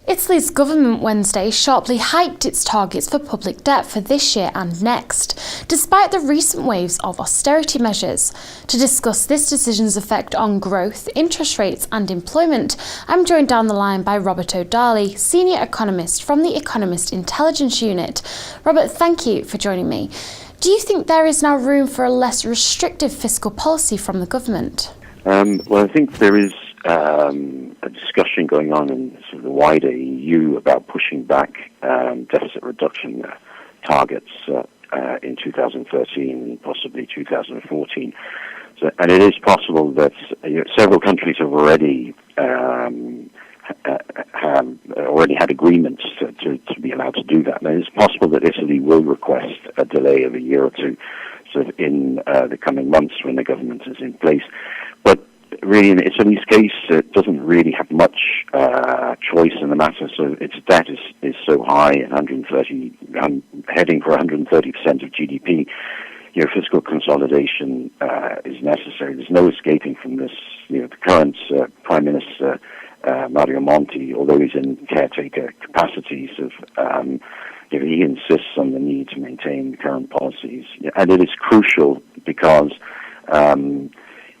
Italy's government Wednesday sharply hiked its targets for public debt for this year and next, despite the recent waves of austerity measures. To discuss this decision's effect on growth, interest rates and employment, I'm joined down the line by Robert O'Darley, Senior Economist from the Economist Intelligence Unit. Robert, thank you for joining me. Do you think there is now room for a less restrictive fiscal policy from the government? Well, I think there is a discussion going on in sort of the wider EU about pushing back deficit reduction targets in 2013 and possibly 2014. And it is possible that several countries have already had agreements to be allowed to do that. And it is possible that Italy will request a delay of a year or two in the coming months when the government is in place. But really, in Italy's case, it doesn't really have much choice in the matter. So its debt is so high, heading for 130% of GDP. Fiscal consolidation is necessary. There's no escaping from this. The current Prime Minister, Mario Monti, although he's in caretaker capacities, he insists on the need to maintain the current policies. And it is crucial because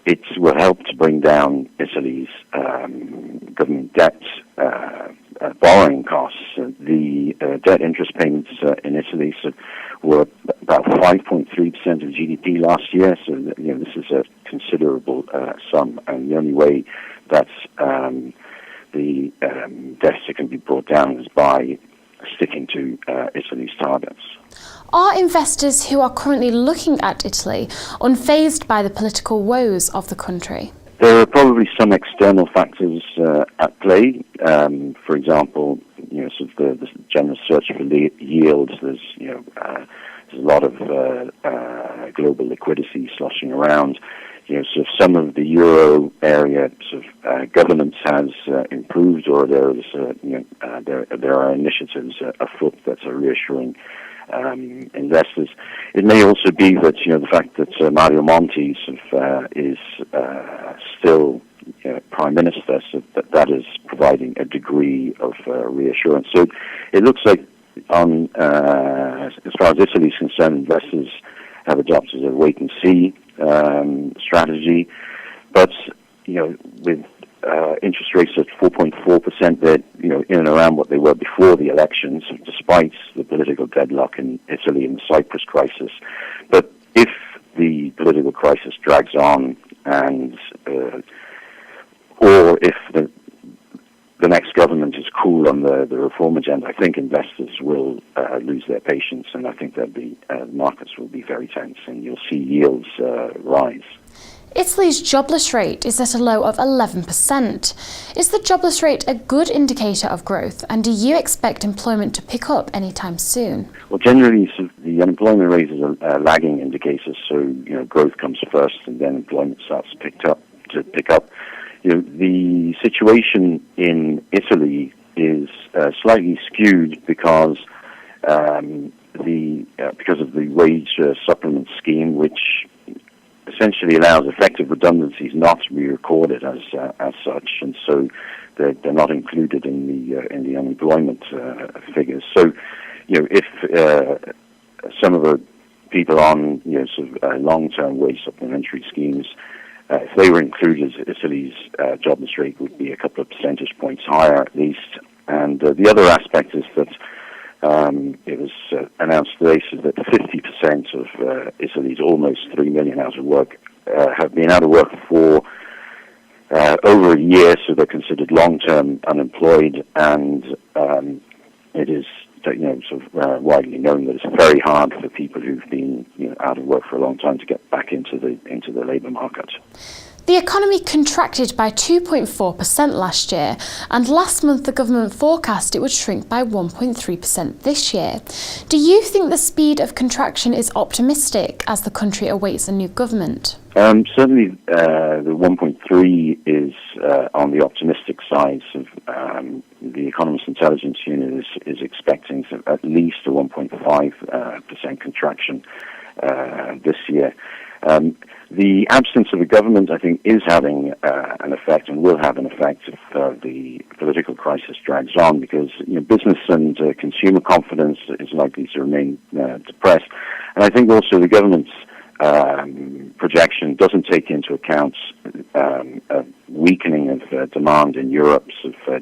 it will help to bring down Italy's government debt borrowing costs. The debt interest payments in Italy were about 5.3% of GDP last year, so this is a considerable sum, and the only way that the deficit can be brought down is by sticking to Italy's targets. Are investors who are currently looking at Italy unfazed by the political woes of the country? There are probably some external factors at play. For example, the general search for yields. There's a lot of global liquidity sloshing around. Some of the euro area governance has improved, or there are initiatives afoot that are reassuring investors. It may also be that the fact that Mario Monti is still Prime Minister, so that is providing a degree of reassurance. So it looks like, as far as Italy is concerned, investors have adopted a wait and see strategy. But with interest rates at 4.4%, they're in and around what they were before the elections, despite the political deadlock in Italy and the Cyprus crisis. But if the political crisis drags on, or if the next government is cool on the reform agenda, I think investors will lose their patience, and I think markets will be very tense, and you'll see yields rise. Italy's jobless rate is at a low of 11%. Is the jobless rate a good indicator of growth, and do you expect employment to pick up anytime soon? Well, generally, the unemployment rate is a lagging indicator, so growth comes first, and then employment starts to pick up. The situation in Italy is slightly skewed because of the wage supplement scheme, which essentially allows effective redundancies not to be recorded as such, and so they're not included in the unemployment figures. So, if some of the people on long-term wage supplementary schemes, if they were included, Italy's jobless rate would be a couple of percentage points higher at least. And the other aspect is that it was announced today that 50% of Italy's almost 3 million out of work have been out of work for over a year, so they're considered long-term unemployed, and it is widely known that it's very hard for people who've been out of work for a long time to get back into the labour market. The economy contracted by 2.4% last year, and last month the government forecast it would shrink by 1.3% this year. Do you think the speed of contraction is optimistic as the country awaits a new government? Certainly, the 1.3 is on the optimistic side. The Economist Intelligence Unit is expecting at least a 1.5% contraction this year. The absence of a government, I think, is having an effect and will have an effect if the political crisis drags on, because business and consumer confidence is likely to remain depressed. And I think also the government's projection doesn't take into account a weakening of demand in Europe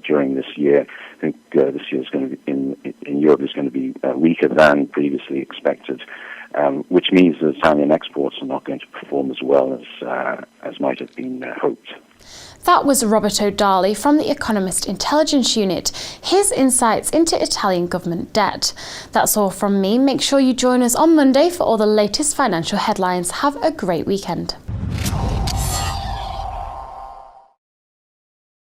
during this year. I think this year is going to be in Europe is going to be weaker than previously expected, which means that Italian exports are not going to perform as well as might have been hoped. That was Robert O'Darley from the Economist Intelligence Unit. His insights into Italian government debt. That's all from me. Make sure you join us on Monday for all the latest financial headlines. Have a great weekend.